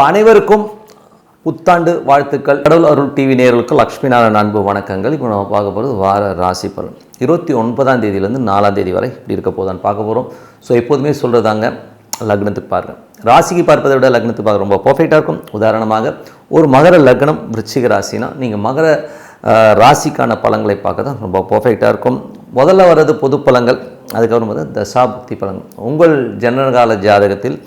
அனைவருக்கும் புத்தாண்டு வாழ்த்துக்கள். கடவுள் அருள் டிவி நேயர்களுக்கு லக்ஷ்மி நாராயண அன்பு வணக்கங்கள். இப்போ நம்ம பார்க்க போகிறது வார ராசி பலன் 29ஆம் தேதியிலேருந்து 4ஆம் தேதி வரை இப்படி இருக்க போதான்னு பார்க்க போகிறோம். ஸோ எப்போதுமே சொல்கிறதாங்க, லக்னத்துக்கு பாருங்கள். ராசிக்கு பார்ப்பதை விட லக்னத்துக்கு பார்க்க ரொம்ப பர்ஃபெக்டாக இருக்கும். உதாரணமாக ஒரு மகர லக்னம் விருச்சிக ராசினா நீங்கள் மகர ராசிக்கான பலன்களை பார்க்க தான் ரொம்ப பர்ஃபெக்டாக இருக்கும். முதல்ல வர்றது பொது பலன்கள், அதுக்கப்புறம் வந்து தசாபுக்தி பலன்கள். உங்கள் ஜனனகால ஜாதகத்தில்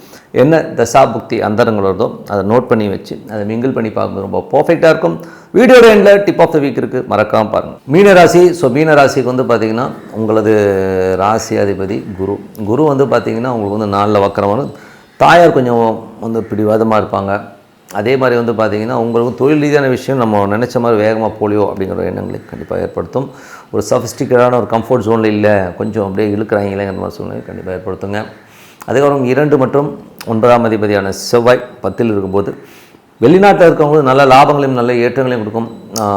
என்ன தசாபுக்தி அந்தரங்கள் வருதோ அதை நோட் பண்ணி வச்சு அதை மிங்கிள் பண்ணி பார்க்கும்போது ரொம்ப பர்ஃபெக்டாக இருக்கும். வீடியோட எண்டில் டிப் ஆஃப் த வீக் இருக்குது, மறக்காமல் பாருங்கள். மீனராசி. ஸோ மீனராசிக்கு வந்து பார்த்திங்கன்னா உங்களது ராசி அதிபதி குரு வந்து பார்த்திங்கன்னா உங்களுக்கு வந்து 4 வக்கரம் வரும். தாயார் கொஞ்சம் வந்து பிடிவாதமாக இருப்பாங்க. அதே மாதிரி வந்து பார்த்திங்கன்னா உங்களுக்கு தொழில் ரீதியான விஷயம் நம்ம நினச்ச மாதிரி வேகமாக போலியோ அப்படிங்கிற எண்ணங்களை கண்டிப்பாக ஏற்படுத்தும். ஒரு சஃபிஸ்டிகேட்டான ஒரு கம்ஃபர்ட் ஜோனில் இல்லை, கொஞ்சம் அப்படியே இழுக்கிறாங்களேங்கிற மாதிரி சூழ்நிலை கண்டிப்பாக ஏற்படுத்துங்க. அதுக்கப்புறம் 2 மற்றும் 9ஆம் அதிபதியான செவ்வாய் 10ல் இருக்கும்போது வெளிநாட்டில் இருக்கவங்க நல்ல லாபங்களையும் நல்ல ஏற்றங்களையும் கொடுக்கும்.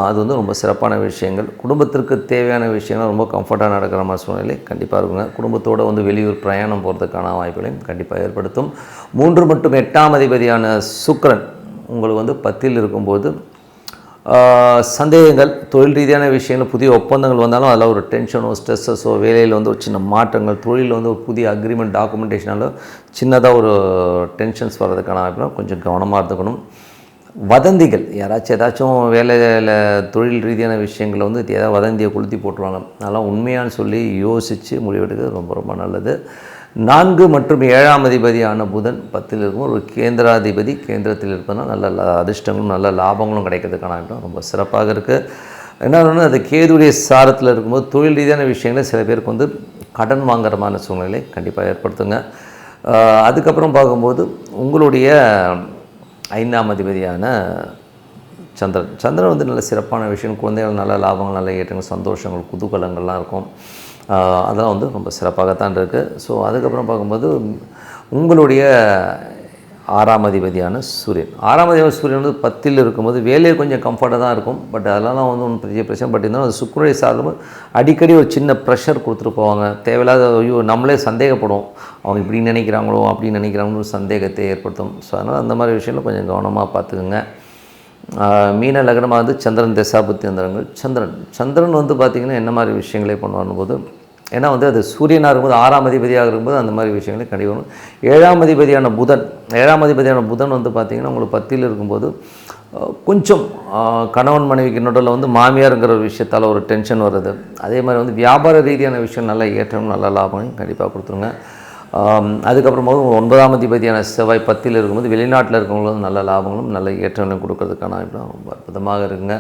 அது வந்து ரொம்ப சிறப்பான விஷயங்கள். குடும்பத்திற்கு தேவையான விஷயங்கள் ரொம்ப கம்ஃபர்ட்டாக நடக்கிற மாதிரி சூழ்நிலை கண்டிப்பாக இருக்குங்க. குடும்பத்தோடு வந்து வெளியூர் பிரயாணம் போகிறதுக்கான வாய்ப்புகளையும் கண்டிப்பாக ஏற்படுத்தும். 3 மற்றும் 8ஆம் அதிபதியான சுக்கிரன் உங்களுக்கு வந்து 10ல் இருக்கும்போது சந்தேகங்கள், தொழில் ரீதியான விஷயங்கள், புதிய ஒப்பந்தங்கள் வந்தாலும் அதில் ஒரு டென்ஷனோ ஸ்ட்ரெஸ்ஸஸோ, வேலையில் வந்து ஒரு சின்ன மாற்றங்கள், தொழிலில் வந்து ஒரு புதிய அக்ரிமெண்ட் டாக்குமெண்டேஷனாலோ சின்னதாக ஒரு டென்ஷன்ஸ் வர்றதுக்கான வாய்ப்புனா கொஞ்சம் கவனமாக இருந்துக்கணும். வதந்திகள், யாராச்சும் ஏதாச்சும் வேலையில் தொழில் ரீதியான விஷயங்களில் வந்து ஏதாவது வதந்தியை கொளுத்தி போட்டுருவாங்க. அதெல்லாம் உண்மையானு சொல்லி யோசித்து முடிவெடுக்கிறது ரொம்ப ரொம்ப நல்லது. 4 மற்றும் 7ஆம் அதிபதியான புதன் 10ல் இருக்கும். ஒரு கேந்திராதிபதி கேந்திரத்தில் இருப்பதுனால் நல்ல அதிர்ஷ்டங்களும் நல்ல லாபங்களும் கிடைக்கிறதுக்கான வாய்ப்பு ரொம்ப சிறப்பாக இருக்குது. என்ன ஒன்று, அது கேதுடைய சாரத்தில் இருக்கும்போது தொழில் ரீதியான விஷயங்களை சில பேருக்கு வந்து கடன் வாங்குறமான சூழ்நிலை கண்டிப்பாக ஏற்படுத்துங்க. அதுக்கப்புறம் பார்க்கும்போது உங்களுடைய 5ஆம் அதிபதியான சந்திரன் வந்து நல்ல சிறப்பான விஷயம், குழந்தைகள் நல்ல லாபங்கள், நல்ல ஏற்றங்கள், சந்தோஷங்கள், குதூகலங்கள்லாம் இருக்கும். அதெல்லாம் வந்து ரொம்ப சிறப்பாகத்தான் இருக்குது. ஸோ அதுக்கப்புறம் பார்க்கும்போது உங்களுடைய 6ஆம் அதிபதியான சூரியன் வந்து 10ல் இருக்கும்போது வேலையை கொஞ்சம் கம்ஃபர்ட்டாக தான் இருக்கும். பட் அதெல்லாம் வந்து ஒன்றும் பெரிய பிரச்சனை. பட் இருந்தாலும் அது சுக்கிரனை சார்ந்தும் அடிக்கடி ஒரு சின்ன ப்ரெஷர் கொடுத்துட்டு போவாங்க. தேவையில்லாத ஐயோ நம்மளே சந்தேகப்படுவோம், அவங்க இப்படி நினைக்கிறாங்களோ அப்படின்னு நினைக்கிறாங்களோ ஒரு சந்தேகத்தை ஏற்படுத்தும். ஸோ அதனால் அந்த மாதிரி விஷயங்கள் கொஞ்சம் கவனமாக பார்த்துக்குங்க. மீன லக்னமாக வந்து சந்திரன் தசாபுத்தி அந்தரங்கள். சந்திரன் வந்து பார்த்திங்கன்னா என்ன மாதிரி விஷயங்களே பண்ணுவார் போது, ஏன்னா வந்து அது சூரியனாக இருக்கும்போது 6ஆம் அதிபதியாக இருக்கும்போது அந்த மாதிரி விஷயங்களே கண்டிப்பாக வரும். 7ஆம் அதிபதியான புதன் வந்து பார்த்திங்கன்னா உங்களுக்கு 10ல் இருக்கும்போது கொஞ்சம் கணவன் மனைவிக்கு நடுவில் வந்து மாமியாருங்கிற ஒரு விஷயத்தால் ஒரு டென்ஷன் வருது. அதே மாதிரி வந்து வியாபார ரீதியான விஷயம் நல்ல ஏற்றம் நல்ல லாபம் கண்டிப்பாக கொடுத்துருங்க. அதுக்கப்புறமா 9ஆம் அதிபதியான செவ்வாய் 10ல் இருக்கும்போது வெளிநாட்டில் இருக்கவங்களும் நல்ல லாபங்களும் நல்ல ஏற்றங்களும் கொடுக்கறதுக்கான ரொம்ப அற்புதமாக இருக்குங்க.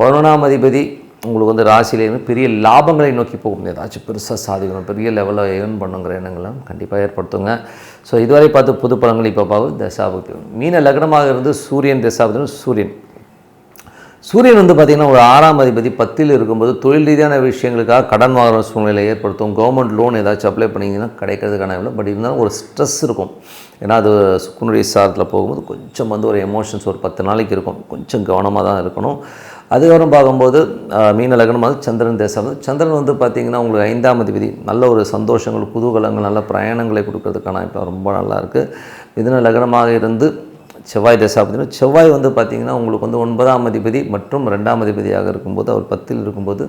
11ஆம் அதிபதி உங்களுக்கு வந்து ராசியிலேருந்து பெரிய லாபங்களை நோக்கி போகும், ஏதாச்சும் பெருசாக சாதிக்கணும், பெரிய லெவலில் ஏர்ன் பண்ணுங்கிற எண்ணங்களும் கண்டிப்பாக ஏற்படுத்துங்க. ஸோ இதுவரை பார்த்து புது பலன்கள் இப்போ பார்க்கும் தசாபுக்தி. மீன லக்னமாக இருந்து சூரியன் தசாபுக்தி. சூரியன் வந்து பார்த்திங்கன்னா ஒரு 6ஆம் அதிபதி 10ல் இருக்கும்போது தொழில் ரீதியான விஷயங்களுக்காக கடன் வாங்குற சூழ்நிலை ஏற்படுத்தும். கவர்மெண்ட் லோன் ஏதாச்சும் அப்ளை பண்ணிங்கன்னா கிடைக்கிறதுக்கான இல்லை. பட் இருந்தாலும் ஒரு ஸ்ட்ரெஸ் இருக்கும். ஏன்னா அது சுக்குனுடைய சாரத்தில் போகும்போது கொஞ்சம் வந்து ஒரு எமோஷன்ஸ் ஒரு 10 நாளைக்கு இருக்கும். கொஞ்சம் கவனமாக தான் இருக்கணும். அதுக்கப்புறம் பார்க்கும்போது மீன லக்னமாக சந்திரன் வந்து பார்த்திங்கன்னா உங்களுக்கு 5ஆம் அதிபதி நல்ல ஒரு சந்தோஷங்கள், குதூகலங்கள், நல்ல பிரயாணங்களை கொடுக்கறதுக்கான இப்போ ரொம்ப நல்லாயிருக்கு. மிதுன லக்னமாக இருந்து செவ்வாய் தசாபதினா செவ்வாய் வந்து பார்த்திங்கன்னா உங்களுக்கு வந்து 9ஆம் அதிபதி மற்றும் 2ஆம் அதிபதியாக இருக்கும்போது அவர் 10ல் இருக்கும்போது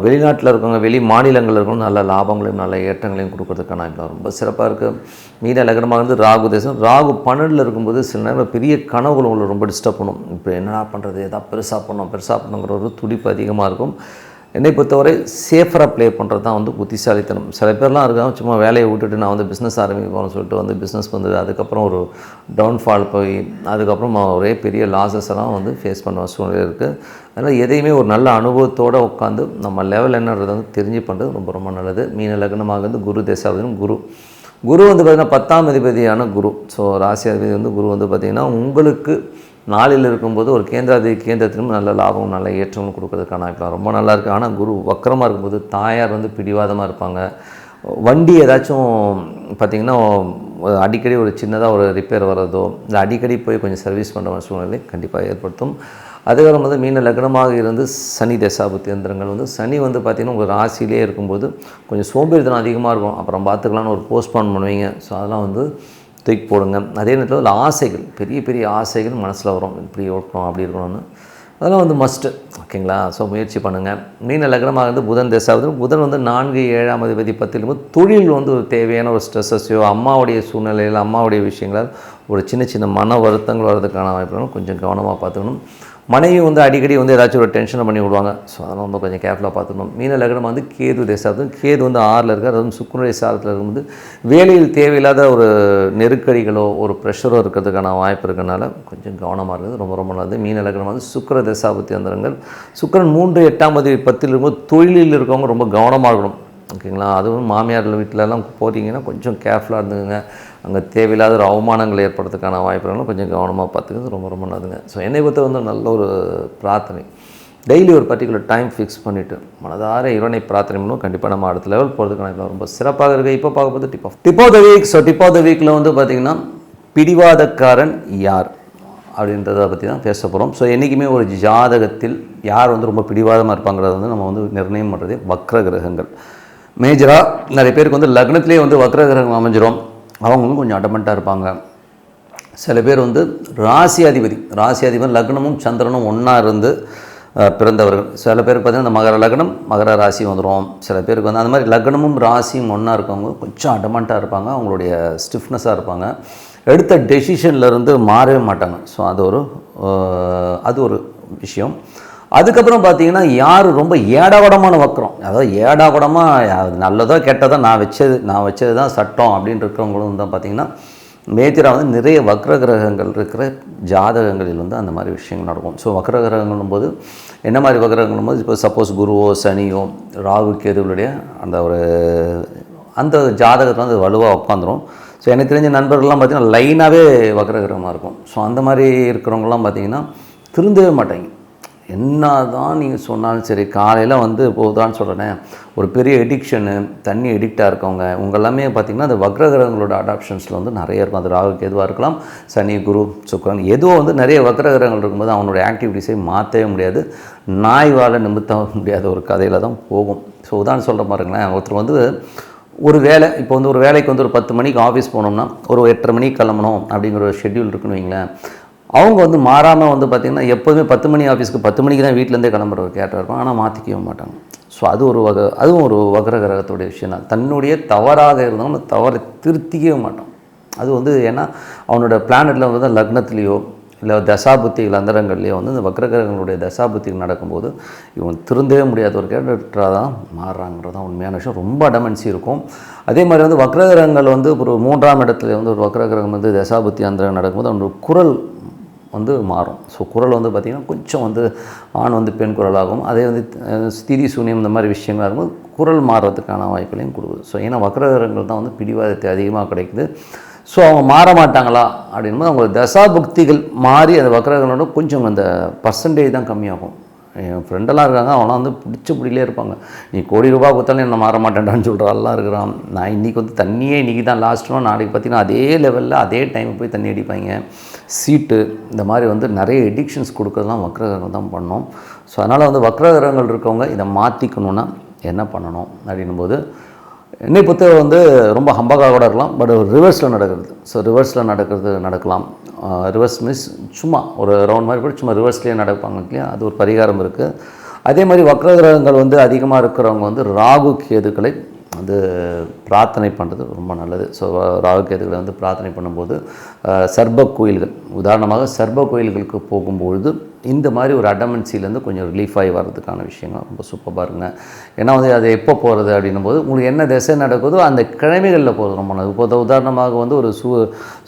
வெளிநாட்டில் இருக்கவங்க, வெளி மாநிலங்களில் இருக்கவங்க நல்ல லாபங்களையும் நல்ல ஏற்றங்களையும் கொடுக்கறதுக்கான ரொம்ப சிறப்பாக இருக்குது. மீன லக்னமாக இருந்து ராகு 12ல் இருக்கும்போது சில நேரம் பெரிய கனவுகள் உங்களை ரொம்ப டிஸ்டர்ப் பண்ணும். இப்போ என்னடா பண்ணுறது, எதாவது பெருசாக பண்ணுங்கிற ஒரு துடிப்பு அதிகமாக இருக்கும். என்னை பொறுத்தவரை சேஃபராக ப்ளே பண்ணுறது தான் வந்து புத்திசாலித்தனம். சில பேர்லாம் இருக்காங்க, சும்மா வேலையை விட்டுட்டு நான் வந்து பிஸ்னஸ் ஆரம்பிக்கணும்னு சொல்லிட்டு வந்து பிஸ்னஸ் வந்து அதுக்கப்புறம் ஒரு டவுன்ஃபால் போய் அதுக்கப்புறம் ஒரே பெரிய லாஸஸ் எல்லாம் வந்து ஃபேஸ் பண்ண சூழ்நிலை இருக்குது. அதனால் எதையுமே ஒரு நல்ல அனுபவத்தோடு உட்காந்து நம்ம லெவல் என்னன்றதை வந்து தெரிஞ்சு பண்ணுறது ரொம்ப ரொம்ப நல்லது. மீன லக்னமாக வந்து குரு தசாபதியும் குரு வந்து பார்த்திங்கன்னா 10ஆம் அதிபதியான குரு. ஸோ ராசி அதிபதி வந்து குரு வந்து பார்த்திங்கன்னா உங்களுக்கு 4ல் இருக்கும்போது ஒரு கேந்திரத்திலும் நல்ல லாபம் நல்ல ஏற்றமும் கொடுக்கறதுக்கான ரொம்ப நல்லாயிருக்கு. ஆனால் குரு வக்கரமாக இருக்கும்போது தாயார் வந்து பிடிவாதமாக இருப்பாங்க. வண்டி ஏதாச்சும் பார்த்திங்கன்னா அடிக்கடி ஒரு சின்னதாக ஒரு ரிப்பேர் வர்றதோ இல்லை அடிக்கடி போய் கொஞ்சம் சர்வீஸ் பண்ணுற சூழ்நிலை கண்டிப்பாக ஏற்படுத்தும். அதுக்கப்புறம் வந்து மீன லக்னமாக இருந்து சனி தசாபுத்தி அந்தரங்கள் வந்து சனி வந்து பார்த்திங்கன்னா உங்கள் ராசியிலே இருக்கும்போது கொஞ்சம் சோம்பேறித்தனம் அதிகமாக இருக்கும். அப்புறம் பார்த்துக்கலான்னு ஒரு போஸ்ட்பான் பண்ணுவீங்க. ஸோ அதெல்லாம் வந்து தூக்கி போடுங்க. அதே நேரத்தில் அதில் ஆசைகள், பெரிய பெரிய ஆசைகள் மனசில் வரும், இப்படி இருக்கணும் அப்படி இருக்கணும்னு, அதெல்லாம் வந்து மஸ்ட்டு. ஓகேங்களா? ஸோ முயற்சி பண்ணுங்கள். மீன லக்னமாக இருந்து புதன் தசாவது, புதன் வந்து 4 7ஆம் அதிபதி 10 தொழில் வந்து ஒரு தேவையான ஒரு ஸ்ட்ரெஸ்ஸஸையோ அம்மாவுடைய சூழ்நிலையில் அம்மாவுடைய விஷயங்களால் ஒரு சின்ன சின்ன மன வருத்தங்கள் வர்றதுக்கான வாய்ப்புகளும் கொஞ்சம் கவனமாக பார்த்துக்கணும். மனைவி வந்து அடிக்கடி வந்து ஏதாச்சும் ஒரு டென்ஷனை பண்ணி விடுவாங்க. ஸோ அதெல்லாம் வந்து கொஞ்சம் கேர்ஃபுல்லாக பார்த்துக்கணும். மீன லக்னம் வந்து கேது தசாவது, கேது வந்து 6ல் இருக்கார், அதுவும் சுக்கிரனுடைய சாரத்தில் இருக்கும்போது வேலையில் தேவையில்லாத ஒரு நெருக்கடிகளோ ஒரு ப்ரெஷரோ இருக்கிறதுக்கான வாய்ப்பு இருக்கிறனால கொஞ்சம் கவனமாக இருக்குது, ரொம்ப ரொம்ப நல்லது. மீன லக்னம் வந்து சுக்கிர தசாபுத்தி அந்தரங்கள், சுக்கிரன் 3 8ஆம் அதிபதி 10 இருக்கும்போது தொழிலில் இருக்கவங்க ரொம்ப கவனமாக இருக்கணும். ஓகேங்களா? அதுவும் மாமியார் வீட்டிலலாம் போகிறீங்கன்னா கொஞ்சம் கேர்ஃபுல்லாக இருந்துங்க. அங்கே தேவையில்லாத ஒரு அவமானங்கள் ஏற்படுறதுக்கான வாய்ப்புகளும் கொஞ்சம் கவனமாக பார்த்துக்கிறது ரொம்ப ரொம்ப நல்லதுங்க. ஸோ என்னை பொறுத்த வந்து நல்ல ஒரு பிரார்த்தனை, டெய்லி ஒரு பர்டிகுலர் டைம் ஃபிக்ஸ் பண்ணிவிட்டு மனதார இறைவனை பிரார்த்தனை பண்ணுவோம். கண்டிப்பாக நம்ம அடுத்த லெவல் போகிறதுக்கான ரொம்ப சிறப்பாக இருக்குது. இப்போ பார்க்கும்போது dip of the week. So dip of the வீக்கில் வந்து பார்த்திங்கன்னா பிடிவாதக்காரன் யார் அப்படின்றத பற்றி தான் பேச போகிறோம். ஸோ என்றைக்குமே ஒரு ஜாதகத்தில் யார் வந்து ரொம்ப பிடிவாதமாக இருப்பாங்கிறத வந்து நம்ம வந்து நிர்ணயம் பண்ணுறது வக்ர கிரகங்கள். மேஜராக நிறைய பேருக்கு வந்து லக்னத்திலே வந்து வக்ர கிரகம் அமைஞ்சிரும், அவங்களும் கொஞ்சம் அடமெண்ட்டாக இருப்பாங்க. சில பேர் வந்து ராசி அதிபதி லக்னமும் சந்திரனும் ஒன்றா இருந்து பிறந்தவர்கள். சில பேருக்கு பார்த்திங்கன்னா இந்த மகர லக்னம் மகர ராசி வந்துடும். சில பேருக்கு வந்து அந்த மாதிரி லக்னமும் ராசியும் ஒன்றா இருக்கவங்க கொஞ்சம் அடமெண்ட்டாக இருப்பாங்க, அவங்களுடைய ஸ்டிஃப்னஸாக இருப்பாங்க, எடுத்த டெசிஷன்லேருந்து மாறவே மாட்டாங்க. ஸோ அது ஒரு விஷயம். அதுக்கப்புறம் பார்த்தீங்கன்னா யார் ரொம்ப ஏடாகுடமான வக்கரம், அதாவது ஏடாகுடமாக நல்லதோ கெட்டதோ நான் வச்சது தான் சட்டம் அப்படின்னு இருக்கிறவங்களும் தான் பார்த்திங்கன்னா மேஜராக வந்து நிறைய வக்ர கிரகங்கள் இருக்கிற ஜாதகங்களில் வந்து அந்த மாதிரி விஷயங்கள் நடக்கும். ஸோ வக்ர கிரகங்களும் போது என்ன மாதிரி வக்ரகங்களும் போது இப்போ சப்போஸ் குருவோ சனியோ ராகு கேதுகளுடைய அந்த ஜாதகத்தில் வந்து வலுவாக உட்காந்துரும். ஸோ எனக்கு தெரிஞ்ச நண்பர்கள்லாம் பார்த்திங்கன்னா லைனாகவே வக்ர கிரகமாக இருக்கும். ஸோ அந்த மாதிரி இருக்கிறவங்களாம் பார்த்திங்கன்னா திருந்தவே மாட்டாங்க. என்ன தான் நீங்கள் சொன்னாலும் சரி, காலையில் வந்து இப்போதான்னு சொல்கிறேன், ஒரு பெரிய எடிக்ஷனு தண்ணி எடிக்டாக இருக்கவங்க உங்கள் எல்லாமே பார்த்திங்கன்னா அந்த வக்ர கிரகங்களோட அடாப்ஷன்ஸில் வந்து நிறைய இருக்கும். அது ராகுக்கு எதுவாக இருக்கலாம், சனி குரு சுக்கிரன் ஏதோ வந்து நிறைய வக்ர கிரகங்கள் இருக்கும்போது அவனுடைய ஆக்டிவிட்டிஸை மாற்றவே முடியாது, நாய்வால் நிமித்த முடியாத ஒரு கதையில் தான் போகும். ஸோ உதாரணம் சொல்கிற பாருங்களேன், ஒருத்தர் வந்து ஒரு வேலை, இப்போ வந்து ஒரு வேலைக்கு வந்து ஒரு 10 மணிக்கு ஆஃபீஸ் போனோம்னா ஒரு 8:30 மணிக்கு கிளம்பணும் அப்படிங்கிற ஒரு ஷெட்யூல் இருக்குன்னு வைங்களேன். அவங்க வந்து மாறாமல் வந்து பார்த்திங்கன்னா எப்போதுமே 10 மணி ஆஃபீஸ்க்கு 10 மணிக்கு தான் வீட்டிலேருந்தே கிளம்புற ஒரு கேட்டாக இருக்கும், ஆனால் மாற்றிக்கவே மாட்டாங்க. ஸோ அதுவும் ஒரு வக்ர கிரகத்துடைய விஷயம் தான். தன்னுடைய தவறாக இருந்தாலும் அந்த தவறை திருத்திக்கவே மாட்டான். அது வந்து ஏன்னா அவனோட பிளானட்டில் வந்து லக்னத்துலேயோ இல்லை தசாபுத்திகள் அந்தரங்கள்லேயோ வந்து இந்த வக்ர கிரகங்களுடைய தசாபுத்திகள் நடக்கும்போது இவங்க திருந்தவே முடியாத ஒரு கேரக்டராக தான் மாறுறாங்கிறது தான் உண்மையான விஷயம். ரொம்ப அடமன்சி இருக்கும். அதே மாதிரி வந்து வக்ர கிரகங்கள் வந்து ஒரு 3ஆம் இடத்துல வந்து ஒரு வக்ர கிரகம் வந்து தசாபுத்தி அந்தரங்கம் நடக்கும்போது அவனோட குரல் வந்து மாறும். ஸோ குரல் வந்து பார்த்திங்கன்னா கொஞ்சம் வந்து ஆண் வந்து பெண் குரலாகும். அதே வந்து ஸ்திதி சூன்யம் இந்த மாதிரி விஷயங்களாக இருக்கும்போது குரல் மாறுறதுக்கான வாய்ப்புகளையும் கொடுக்குது. ஸோ ஏன்னா வக்ரகிரகங்கள் தான் வந்து பிடிவாதத்தை அதிகமாக கிடைக்குது. ஸோ அவங்க மாற மாட்டாங்களா அப்படின்போது அவங்க தசாபுக்திகள் மாறி அந்த வக்ரகிரகங்களோட கொஞ்சம் அந்த பர்சன்டேஜ் தான் கம்மியாகும். என் ஃப்ரெண்டெல்லாம் இருக்காங்க, அவனால் வந்து பிடிச்ச இருப்பாங்க, நீ கோடி ரூபா கொடுத்தாலும் என்ன மாற மாட்டேன்டான்னு சொல்கிறாலாம் இருக்கிறான். நான் இன்றைக்கி வந்து தண்ணியே இன்றைக்கி தான் லாஸ்ட்னோ, நாளைக்கு பார்த்திங்கன்னா அதே லெவலில் அதே டைமுக்கு போய் தண்ணி அடிப்பாங்க, சீட்டு இந்த மாதிரி வந்து நிறைய எடிக்ஷன்ஸ் கொடுக்குறதுலாம் வக்ரகிரகம் தான் பண்ணோம். ஸோ அதனால் வந்து வக்ரகிரகங்கள் இருக்கவங்க இதை மாற்றிக்கணுன்னா என்ன பண்ணணும் அப்படின்னும்போது என்னை பொறுத்தவரை வந்து ரொம்ப ஹம்பகாக கூட இருக்கலாம், பட் ரிவர்ஸில் நடக்கிறது. ஸோ ரிவர்ஸில் நடக்கலாம். ரிவர்ஸ் மீன்ஸ் சும்மா ஒரு ரவுண்ட் மாதிரி கூட சும்மா ரிவர்ஸ்லேயே நடப்பாங்க இல்லையா, அது ஒரு பரிகாரம் இருக்குது. அதே மாதிரி வக்ரகிரகங்கள் வந்து அதிகமாக இருக்கிறவங்க வந்து ராகு கேதுக்களை வந்து பிரார்த்தனை பண்ணுறது ரொம்ப நல்லது. ஸோ ராகு கேதுக்களை வந்து பிரார்த்தனை பண்ணும்போது சர்ப கோயில்கள், உதாரணமாக சர்ப கோயில்களுக்கு போகும்பொழுது இந்த மாதிரி ஒரு அடமன்சிலேருந்து கொஞ்சம் ரிலீஃப் ஆகி வர்றதுக்கான விஷயங்கள் ரொம்ப சூப்பராக இருங்க. ஏன்னா வந்து அது எப்போ போகிறது அப்படின்னும் போது உங்களுக்கு என்ன திசை நடக்குதோ அந்த கிழமைகளில் போகிறது ரொம்ப நல்லது. இப்போ உதாரணமாக வந்து ஒரு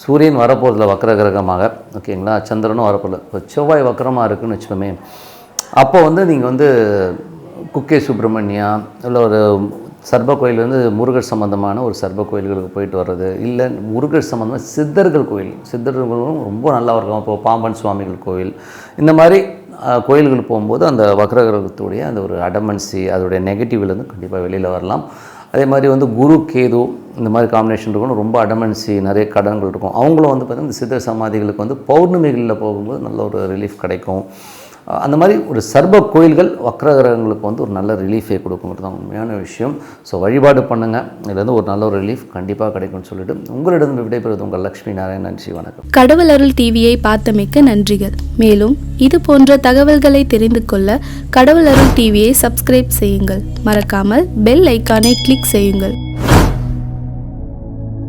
சூரியன் வரப்போகிறதுல வக்ர கிரகமாக, ஓகேங்களா, சந்திரனும் வரப்போதில்ல, இப்போ செவ்வாய் வக்ரமாக இருக்குதுன்னு வச்சுக்கோமே, அப்போ வந்து நீங்கள் வந்து குக்கே சுப்பிரமணியா இல்லை ஒரு சர்ப கோயில் வந்து முருகர் சம்மந்தமான ஒரு சர்ப கோயில்களுக்கு போயிட்டு வர்றது, இல்லை முருகர் சம்மந்தமாக சித்தர்கள் சித்தர்களும் ரொம்ப நல்லா இருக்கும். இப்போ பாம்பன் சுவாமிகள் கோயில் இந்த மாதிரி கோயில்கள் போகும்போது அந்த வக்ரகிரகத்துடைய அந்த ஒரு அடமன்சி அதோடைய நெகட்டிவ்லேருந்து கண்டிப்பாக வெளியில் வரலாம். அதே மாதிரி வந்து குரு கேது இந்த மாதிரி காம்பினேஷன் இருக்கணும், ரொம்ப அடமன்சி நிறைய கடன்கள் இருக்கும். அவங்களும் வந்து பார்த்திங்கன்னா இந்த சித்தர் சமாதிகளுக்கு வந்து பௌர்ணமிகளில் போகும்போது நல்ல ஒரு ரிலீஃப் கிடைக்கும். அந்த மாதிரி ஒரு சர்ப கோயில்கள் வக்ரகிரகங்களுக்கு வந்து ஒரு நல்ல ரிலீஃபை கொடுக்குங்கிறது தான் உண்மையான விஷயம். ஸோ வழிபாடு பண்ணுங்கள், இதுலேருந்து ஒரு நல்ல ஒரு ரிலீஃப் கண்டிப்பாக கிடைக்கும்னு சொல்லிட்டு உங்களிடம் விடைபெறுவது உங்கள் லக்ஷ்மி நாராயணன். நன்றி, வணக்கம். கடவுள் அருள் டிவியை பார்த்தமைக்கு நன்றிகள். மேலும் இது போன்ற தகவல்களை தெரிந்து கொள்ள கடவுள் அருள் டிவியை சப்ஸ்கிரைப் செய்யுங்கள். மறக்காமல் பெல் ஐக்கானை கிளிக் செய்யுங்கள்.